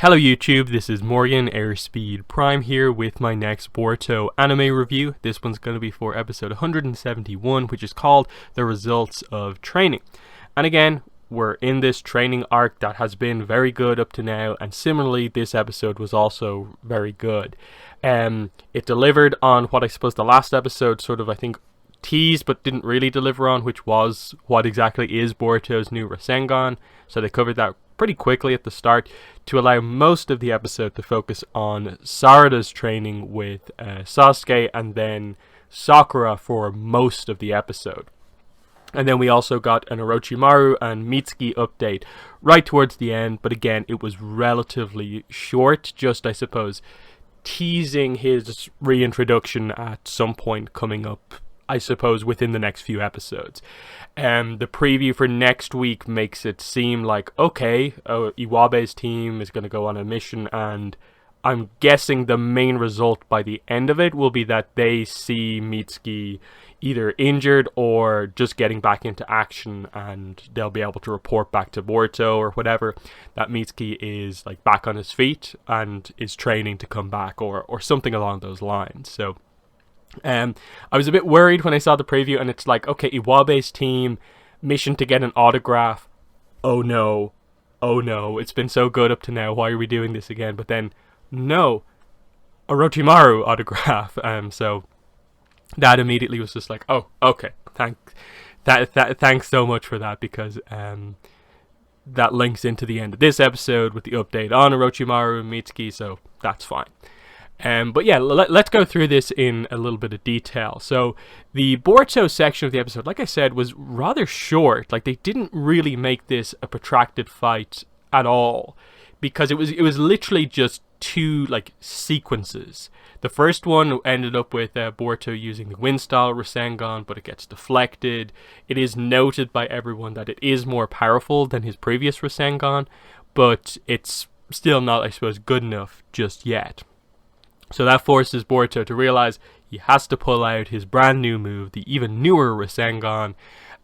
Hello YouTube, this is Morgan Airspeed Prime here with my next Boruto anime review. This one's going to be for episode 171, which is called The Results of Training. And again, we're in this training arc that has been very good up to now, and similarly this episode was also very good. It delivered on what I suppose the last episode sort of, I think, teased but didn't really deliver on, which was what exactly is Boruto's new Rasengan. So they covered that pretty quickly at the start to allow most of the episode to focus on Sarada's training with Sasuke and then Sakura for most of the episode. And then we also got an Orochimaru and Mitsuki update right towards the end, but again it was relatively short, just I suppose teasing his reintroduction at some point coming up, I suppose, within the next few episodes. The preview for next week makes it seem like, okay, Iwabe's team is going to go on a mission, and I'm guessing the main result by the end of it will be that they see Mitsuki either injured or just getting back into action, and they'll be able to report back to Boruto or whatever that Mitsuki is like back on his feet and is training to come back, or something along those lines. So I was a bit worried when I saw the preview, and it's like, okay, Iwabe's team, mission to get an autograph. Oh no, it's been so good up to now, why are we doing this again? But then, no, Orochimaru autograph. So that immediately was just like, oh, okay, thanks so much for that, because that links into the end of this episode with the update on Orochimaru and Mitsuki, so that's fine. But yeah, let's go through this in a little bit of detail. So the Boruto section of the episode, like I said, was rather short. Like, they didn't really make this a protracted fight at all, because it was literally just two like sequences. The first one ended up with Boruto using the wind style Rasengan, but it gets deflected. It is noted by everyone that it is more powerful than his previous Rasengan, but it's still not, I suppose, good enough just yet. So that forces Boruto to realize he has to pull out his brand new move, the even newer Rasengan.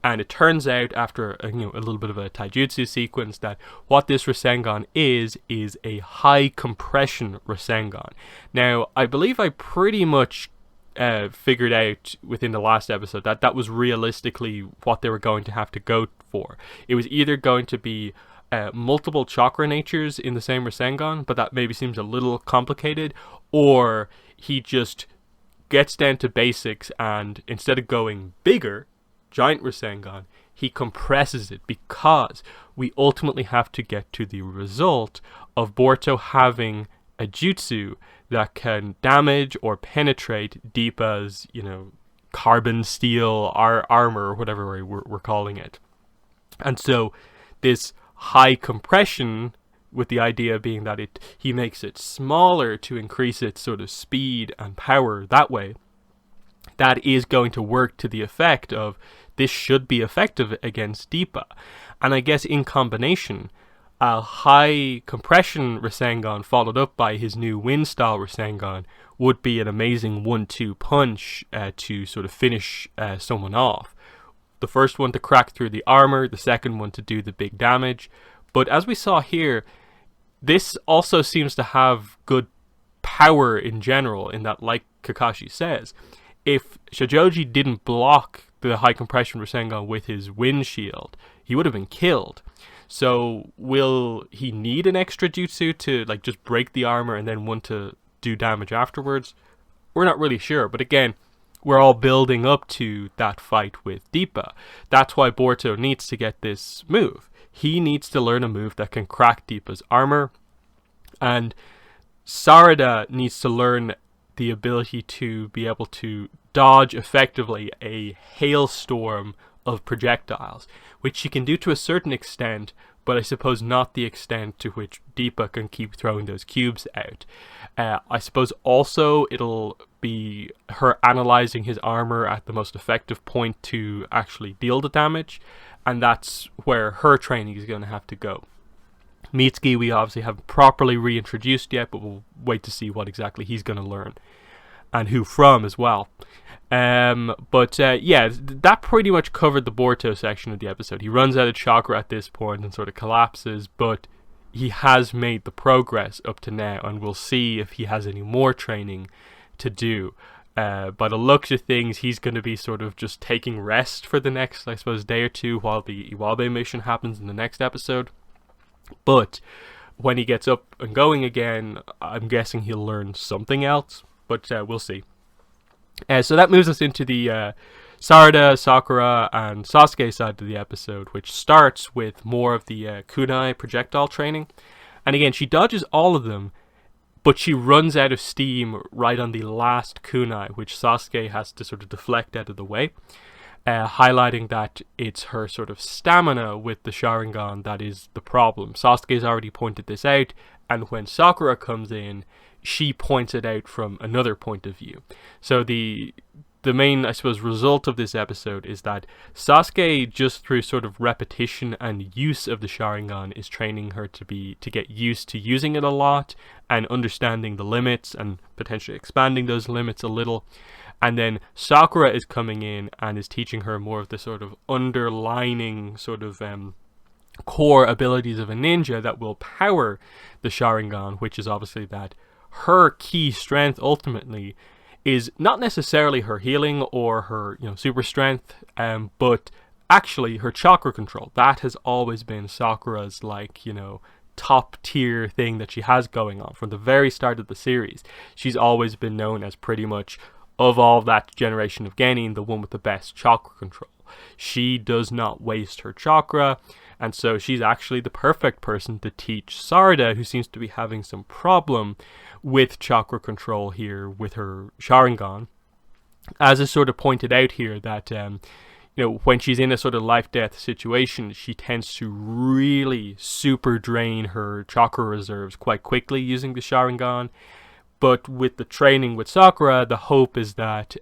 And it turns out, after a little bit of a taijutsu sequence, that what this Rasengan is a high compression Rasengan. Now, I believe I pretty much figured out within the last episode that that was realistically what they were going to have to go for. It was either going to be multiple chakra natures in the same Rasengan, but that maybe seems a little complicated, or he just gets down to basics and instead of going bigger, giant Rasengan, he compresses it, because we ultimately have to get to the result of Boruto having a jutsu that can damage or penetrate Deepa's, carbon steel armor, or whatever we're calling it. And so this high compression, with the idea being that he makes it smaller to increase its sort of speed and power that way, that is going to work to the effect of this should be effective against Deepa. And I guess in combination, a high compression Rasengan followed up by his new wind style Rasengan would be an amazing 1-2 punch to sort of finish someone off. The first one to crack through the armor, the second one to do the big damage. But as we saw here, this also seems to have good power in general, in that, like Kakashi says, if Shojoji didn't block the high compression Rasengan with his wind shield, he would have been killed. So will he need an extra jutsu to like just break the armor and then one to do damage afterwards? We're not really sure, but again, we're all building up to that fight with Deepa. That's why Boruto needs to get this move. He needs to learn a move that can crack Deepa's armor, and Sarada needs to learn the ability to be able to dodge effectively a hailstorm of projectiles, which she can do to a certain extent, but I suppose not the extent to which Deepa can keep throwing those cubes out. I suppose also it'll be her analyzing his armor at the most effective point to actually deal the damage, and that's where her training is going to have to go. Mitsuki we obviously haven't properly reintroduced yet, but we'll wait to see what exactly he's going to learn, and who from as well. Yeah, that pretty much covered the Boruto section of the episode. He runs out of chakra at this point and sort of collapses, but he has made the progress up to now, and we'll see if he has any more training to do. By the looks of things, he's going to be sort of just taking rest for the next, I suppose, day or two while the Iwabe mission happens in the next episode. But when he gets up and going again, I'm guessing he'll learn something else, but we'll see. So that moves us into the Sarada, Sakura, and Sasuke side of the episode, which starts with more of the kunai projectile training. And again, she dodges all of them, but she runs out of steam right on the last kunai, which Sasuke has to sort of deflect out of the way, highlighting that it's her sort of stamina with the Sharingan that is the problem. Sasuke's already pointed this out, and when Sakura comes in, she points it out from another point of view. So the main, I suppose, result of this episode is that Sasuke, just through sort of repetition and use of the Sharingan, is training her to get used to using it a lot and understanding the limits and potentially expanding those limits a little. And then Sakura is coming in and is teaching her more of the sort of underlining sort of core abilities of a ninja that will power the Sharingan, which is obviously that her key strength ultimately is not necessarily her healing or her, super strength, but actually her chakra control. That has always been Sakura's, top tier thing that she has going on from the very start of the series. She's always been known as pretty much, of all that generation of Genin, the one with the best chakra control. She does not waste her chakra, and so she's actually the perfect person to teach Sarada, who seems to be having some problem with chakra control here with her Sharingan. As is sort of pointed out here, that when she's in a sort of life-death situation, she tends to really super drain her chakra reserves quite quickly using the Sharingan. But with the training with Sakura, the hope is that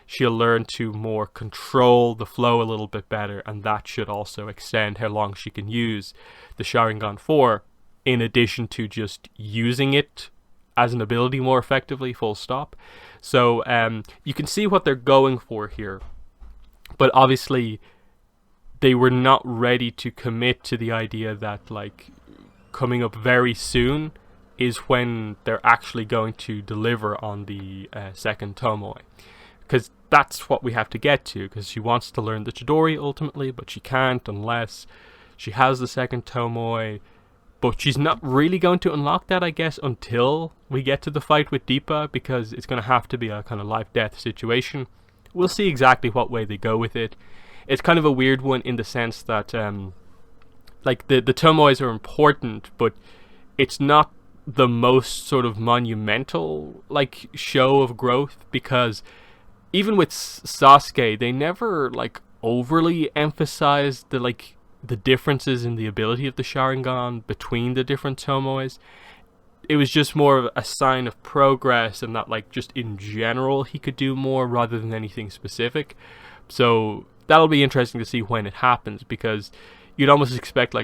she'll learn to more control the flow a little bit better, and that should also extend how long she can use the Sharingan for, in addition to just using it as an ability more effectively, full stop. So you can see what they're going for here, but obviously they were not ready to commit to the idea that coming up very soon is when they're actually going to deliver on the second Tomoe, because that's what we have to get to, because she wants to learn the Chidori ultimately, but she can't unless she has the second Tomoe. But she's not really going to unlock that, I guess, until we get to the fight with Deepa, because it's going to have to be a kind of life-death situation. We'll see exactly what way they go with it. It's kind of a weird one in the sense that, the Tomoes are important, but it's not the most sort of monumental, show of growth, because even with Sasuke, they never, overly emphasized the differences in the ability of the Sharingan between the different Tomoes. It was just more of a sign of progress, and that just in general he could do more rather than anything specific. So that'll be interesting to see when it happens, because you'd almost expect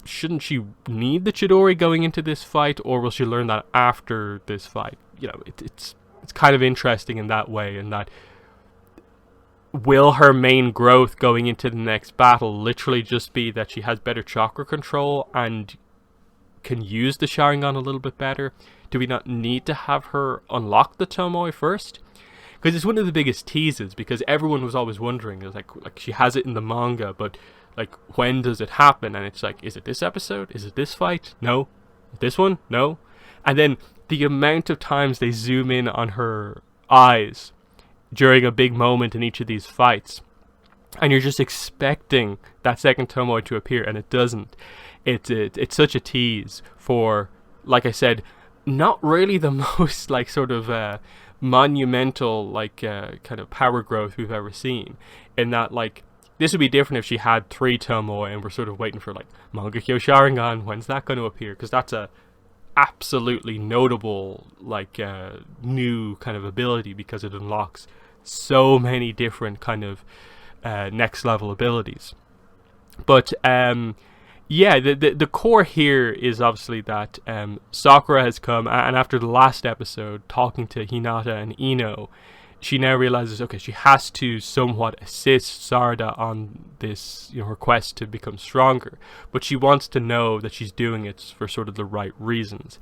shouldn't she need the Chidori going into this fight, or will she learn that after this fight? It's kind of interesting in that way, in that will her main growth going into the next battle literally just be that she has better chakra control and can use the Sharingan a little bit better? Do we not need to have her unlock the Tomoe first? Because it's one of the biggest teases, because everyone was always wondering, she has it in the manga, but when does it happen? And it's is it this episode? Is it this fight? No. This one? No. And then the amount of times they zoom in on her eyes during a big moment in each of these fights, and you're just expecting that second Tomoe to appear, and it doesn't. It's such a tease for, like I said, not really the most monumental kind of power growth we've ever seen. In that this would be different if she had 3 Tomoe and we're sort of waiting for Mangekyo Sharingan, when's that going to appear? Because that's a absolutely notable new kind of ability, because it unlocks so many different kind of next level abilities. But the core here is obviously that Sakura has come, and after the last episode talking to Hinata and Ino, she now realizes, okay, she has to somewhat assist Sarada on this, her quest to become stronger. But she wants to know that she's doing it for sort of the right reasons,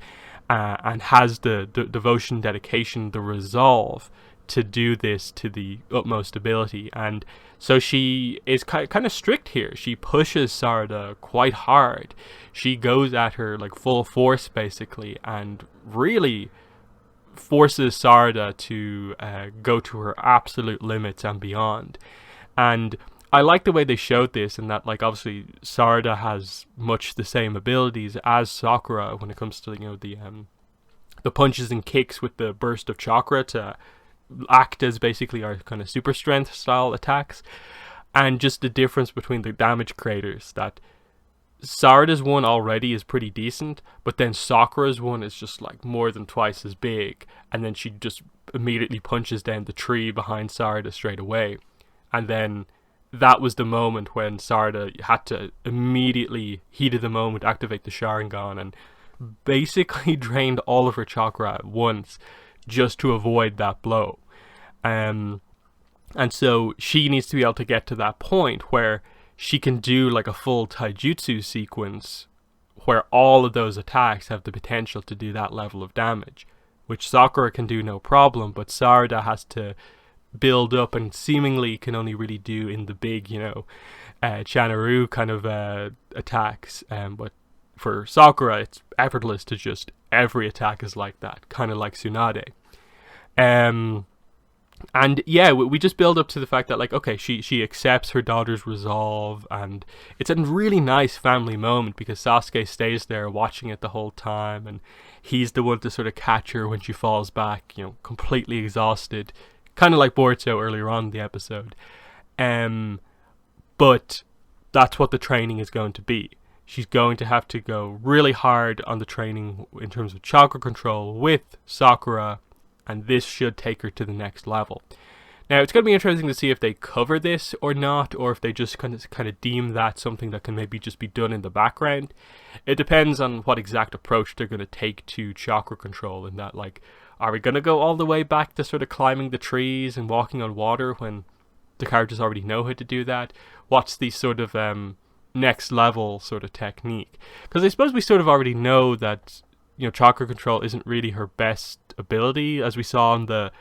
and has the devotion, dedication, the resolve to do this to the utmost ability. And so she is kind of strict here. She pushes Sarada quite hard. She goes at her like full force basically, and really forces Sarada to go to her absolute limits and beyond. And I like the way they showed this, in that, like, obviously Sarada has much the same abilities as Sakura when it comes to the punches and kicks with the burst of chakra to act as basically our kind of super strength style attacks. And just the difference between the damage creators, that Sarada's one already is pretty decent, but then Sakura's one is just like more than twice as big, and then she just immediately punches down the tree behind Sarada straight away. And then that was the moment when Sarada had to immediately, heat of the moment, activate the Sharingan and basically drained all of her chakra at once just to avoid that blow. And so she needs to be able to get to that point where she can do like a full taijutsu sequence where all of those attacks have the potential to do that level of damage, which Sakura can do no problem, but Sarada has to build up and seemingly can only really do in the big, Chanaru kind of attacks. But for Sakura, it's effortless to just every attack is like that, kind of like Tsunade. And yeah, we just build up to the fact that, like, okay, she accepts her daughter's resolve, and it's a really nice family moment because Sasuke stays there watching it the whole time, and he's the one to sort of catch her when she falls back, completely exhausted, kind of like Boruto earlier on in the episode. But that's what the training is going to be. She's going to have to go really hard on the training in terms of chakra control with Sakura, and this should take her to the next level. Now, it's going to be interesting to see if they cover this or not, or if they just kind of deem that something that can maybe just be done in the background. It depends on what exact approach they're going to take to chakra control, in that, like, are we going to go all the way back to sort of climbing the trees and walking on water when the characters already know how to do that? What's the sort of next level sort of technique? Because I suppose we sort of already know that chakra control isn't really her best ability, as we saw in the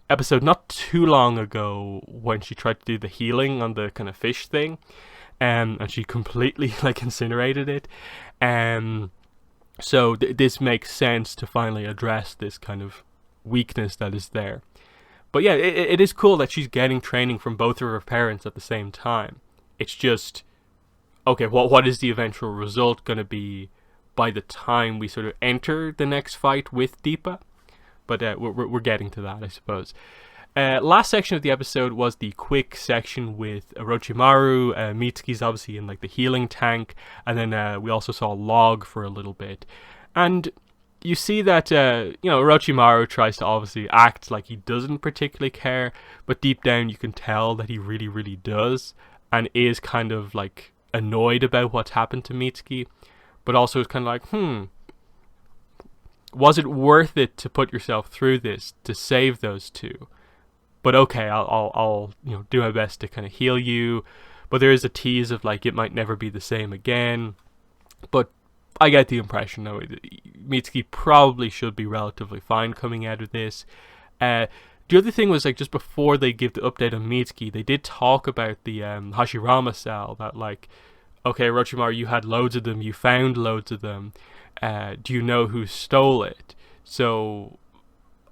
episode not too long ago when she tried to do the healing on the kind of fish thing, and she completely like incinerated it. So this makes sense to finally address this kind of weakness that is there. But yeah, it is cool that she's getting training from both of her parents at the same time. It's just, okay, what is the eventual result going to be by the time we sort of enter the next fight with Deepa? But we're getting to that, I suppose. Last section of the episode was the quick section with Orochimaru. Mitsuki's obviously in like the healing tank, and then we also saw Log for a little bit. And you see that Orochimaru tries to obviously act like he doesn't particularly care, but deep down you can tell that he really, really does, and is kind of like annoyed about what's happened to Mitsuki. But also it's kind of like, was it worth it to put yourself through this to save those two? But okay, I'll do my best to kind of heal you. But there is a tease of like it might never be the same again. But I get the impression though Mitsuki probably should be relatively fine coming out of this. The other thing was, like, just before they give the update on Mitsuki, they did talk about the Hashirama cell, that like, okay, Orochimaru, you had loads of them, you found loads of them, do you know who stole it? So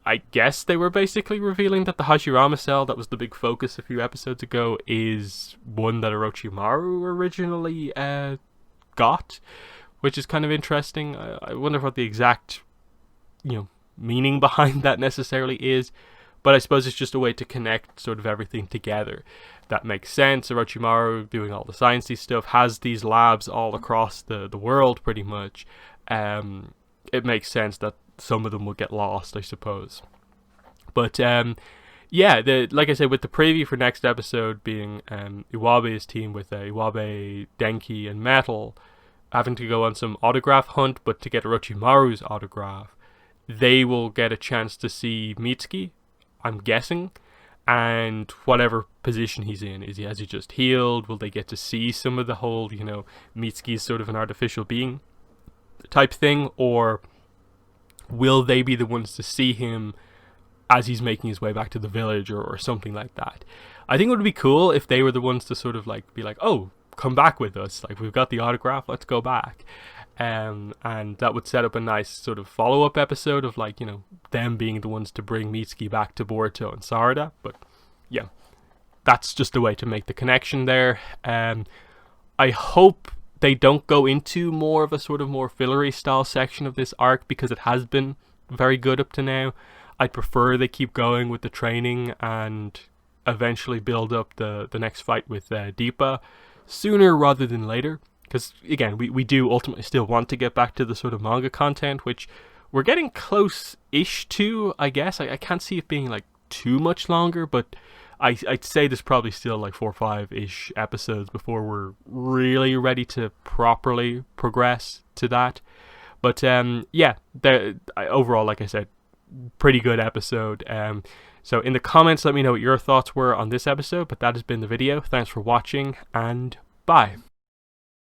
I guess they were basically revealing that the Hashirama cell that was the big focus a few episodes ago is one that Orochimaru originally got, which is kind of interesting. I wonder what the exact meaning behind that necessarily is, but I suppose it's just a way to connect sort of everything together. That makes sense. Orochimaru, doing all the sciencey stuff, has these labs all across the world pretty much. It makes sense that some of them will get lost, I suppose. But yeah, like I said, with the preview for next episode being Iwabe's team with Iwabe, Denki, and Metal having to go on some autograph hunt, but to get Orochimaru's autograph, they will get a chance to see Mitsuki, I'm guessing. and whatever position he's in. Has he just healed? Will they get to see some of the whole, Mitsuki's sort of an artificial being type thing, or will they be the ones to see him as he's making his way back to the village, or something like that? I think it would be cool if they were the ones to sort of like be like, oh, come back with us, like we've got the autograph, let's go back. And that would set up a nice sort of follow-up episode of like, them being the ones to bring Mitsuki back to Boruto and Sarada. But yeah, that's just a way to make the connection there. I hope they don't go into more of a sort of more fillery style section of this arc, because it has been very good up to now. I'd prefer they keep going with the training and eventually build up the next fight with Deepa sooner rather than later. Because, again, we do ultimately still want to get back to the sort of manga content, which we're getting close-ish to, I guess. I can't see it being, like, too much longer, but I'd say there's probably still, like, 4 or 5-ish episodes before we're really ready to properly progress to that. But, yeah, overall, like I said, pretty good episode. So in the comments, let me know what your thoughts were on this episode, but that has been the video. Thanks for watching, and bye.